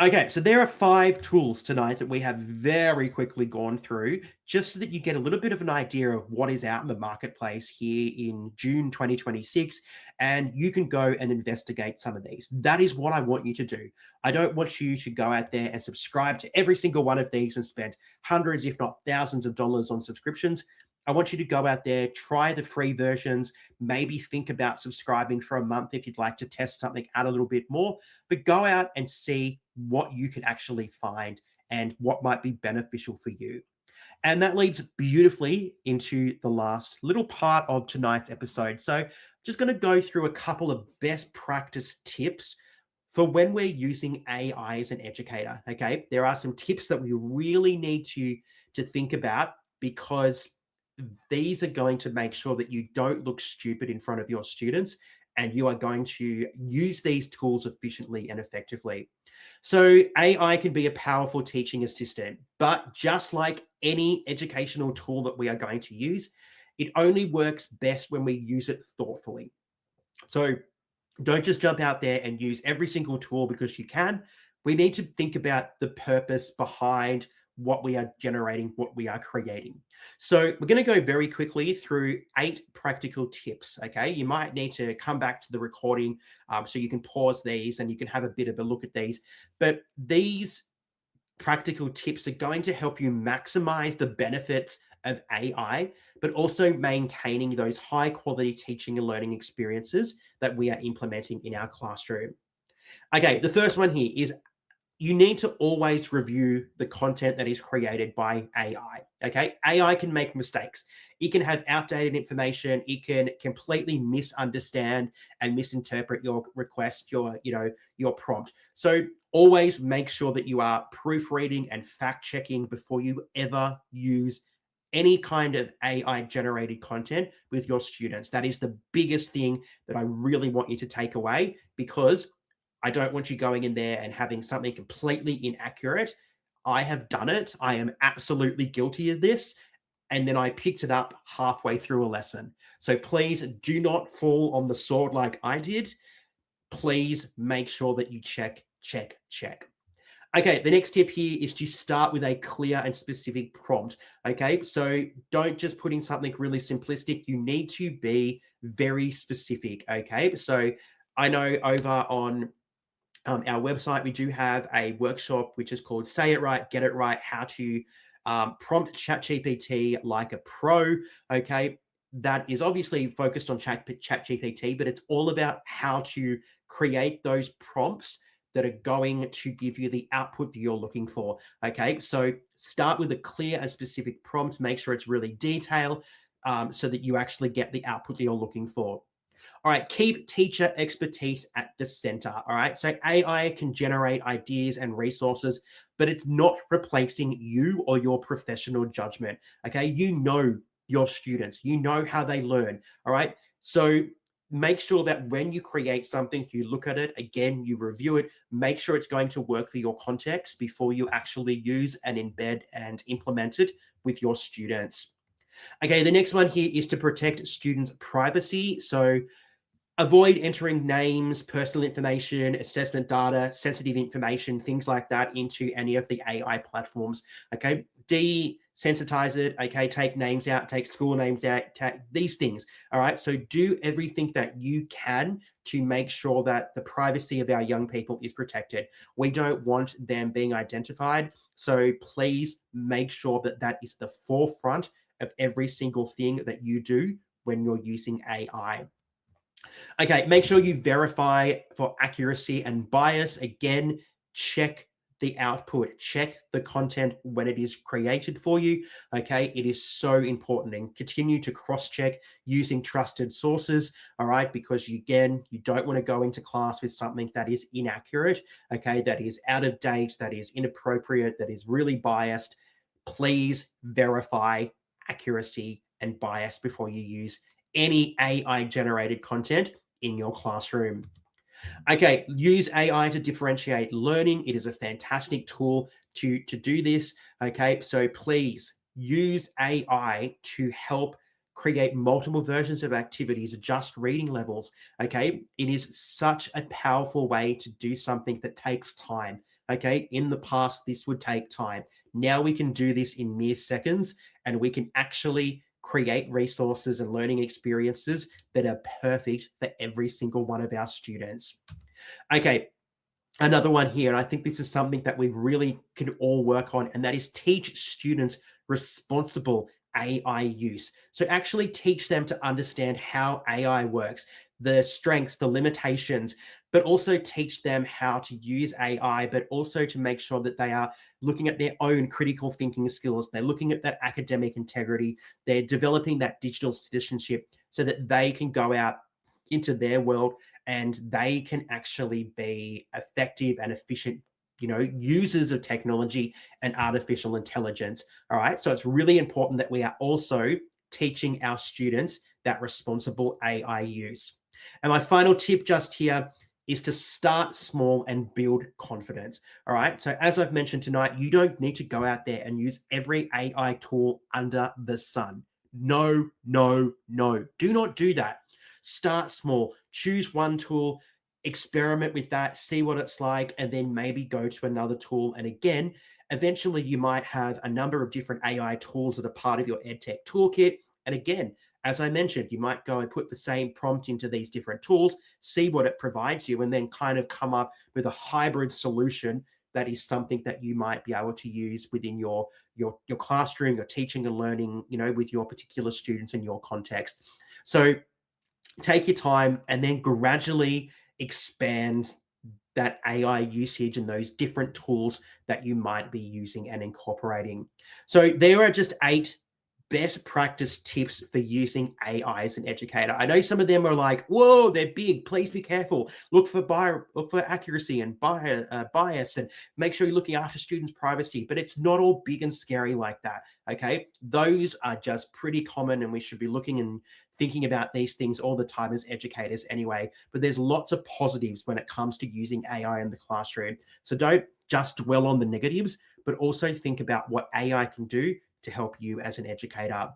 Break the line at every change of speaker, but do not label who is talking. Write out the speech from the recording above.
Okay, so there are 5 tools tonight that we have very quickly gone through, just so that you get a little bit of an idea of what is out in the marketplace here in June 2026, and you can go and investigate some of these. That is what I want you to do. I don't want you to go out there and subscribe to every single one of these and spend hundreds, if not thousands of dollars on subscriptions. I want you to go out there, try the free versions, maybe think about subscribing for a month if you'd like to test something out a little bit more, but go out and see what you can actually find and what might be beneficial for you. And that leads beautifully into the last little part of tonight's episode. So, just going to go through a couple of best practice tips for when we're using AI as an educator. Okay, there are some tips that we really need to think about, because these are going to make sure that you don't look stupid in front of your students, and you are going to use these tools efficiently and effectively. So, AI can be a powerful teaching assistant, but just like any educational tool that we are going to use, it only works best when we use it thoughtfully. So, don't just jump out there and use every single tool because you can. We need to think about the purpose behind what we are generating, what we are creating. So we're going to go very quickly through 8 practical tips. Okay, you might need to come back to the recording, so you can pause these and you can have a bit of a look at these. But these practical tips are going to help you maximize the benefits of AI, but also maintaining those high quality teaching and learning experiences that we are implementing in our classroom. Okay, the first one here is you need to always review the content that is created by AI. Okay, AI can make mistakes. It can have outdated information. It can completely misunderstand and misinterpret your request, your prompt. So always make sure that you are proofreading and fact checking before you ever use any kind of AI generated content with your students. That is the biggest thing that I really want you to take away, because I don't want you going in there and having something completely inaccurate. I have done it. I am absolutely guilty of this. And then I picked it up halfway through a lesson. So please do not fall on the sword like I did. Please make sure that you check, check, check. Okay, the next tip here is to start with a clear and specific prompt. Okay, so don't just put in something really simplistic. You need to be very specific. Okay, so I know over on our website, we do have a workshop which is called Say It Right, Get It Right, how to prompt ChatGPT like a pro. Okay, that is obviously focused on ChatGPT, but it's all about how to create those prompts that are going to give you the output that you're looking for. Okay, so start with a clear and specific prompt. Make sure it's really detailed, so that you actually get the output that you're looking for. All right, keep teacher expertise at the center. All right, so AI can generate ideas and resources, but it's not replacing you or your professional judgment. Okay, you know your students, you know how they learn. All right, so make sure that when you create something, you look at it again, you review it, make sure it's going to work for your context before you actually use and embed and implement it with your students. Okay, the next one here is to protect students' privacy. So avoid entering names, personal information, assessment data, sensitive information, things like that into any of the AI platforms. Okay, desensitize it. Okay, take names out, take school names out, take these things. All right, so do everything that you can to make sure that the privacy of our young people is protected. We don't want them being identified, so please make sure that that is the forefront of every single thing that you do when you're using AI. Okay, make sure you verify for accuracy and bias. Again, check the output, check the content when it is created for you. Okay, it is so important, and continue to cross check using trusted sources. All right, because again, you don't want to go into class with something that is inaccurate, okay, that is out of date, that is inappropriate, that is really biased. Please verify accuracy and bias before you use any AI generated content in your classroom. Okay, use AI to differentiate learning. It is a fantastic tool to do this. Okay, so please use AI to help create multiple versions of activities, adjust reading levels. Okay, it is such a powerful way to do something that takes time. Okay, in the past, this would take time. Now we can do this in mere seconds, and we can actually create resources and learning experiences that are perfect for every single one of our students. Okay, another one here, and I think this is something that we really can all work on, and that is teach students responsible AI use. So actually teach them to understand how AI works, the strengths, the limitations, but also teach them how to use AI, but also to make sure that they are looking at their own critical thinking skills. They're looking at that academic integrity. They're developing that digital citizenship so that they can go out into their world and they can actually be effective and efficient, users of technology and artificial intelligence. All right, so it's really important that we are also teaching our students that responsible AI use. And my final tip just here is to start small and build confidence. All right, so as I've mentioned tonight, you don't need to go out there and use every AI tool under the sun. No, no, no, do not do that. Start small, choose one tool, experiment with that, see what it's like, and then maybe go to another tool. And again, eventually you might have a number of different AI tools that are part of your EdTech toolkit. And again, as I mentioned, you might go and put the same prompt into these different tools, see what it provides you, and then kind of come up with a hybrid solution that is something that you might be able to use within your classroom, your teaching and learning, with your particular students and your context. So take your time and then gradually expand that AI usage and those different tools that you might be using and incorporating. So there are just 8 best practice tips for using AI as an educator. I know some of them are like, whoa, they're big. Please be careful. Look for accuracy and bias, and make sure you're looking after students' privacy. But it's not all big and scary like that. Okay, those are just pretty common, and we should be looking and thinking about these things all the time as educators anyway. But there's lots of positives when it comes to using AI in the classroom. So don't just dwell on the negatives, but also think about what AI can do to help you as an educator.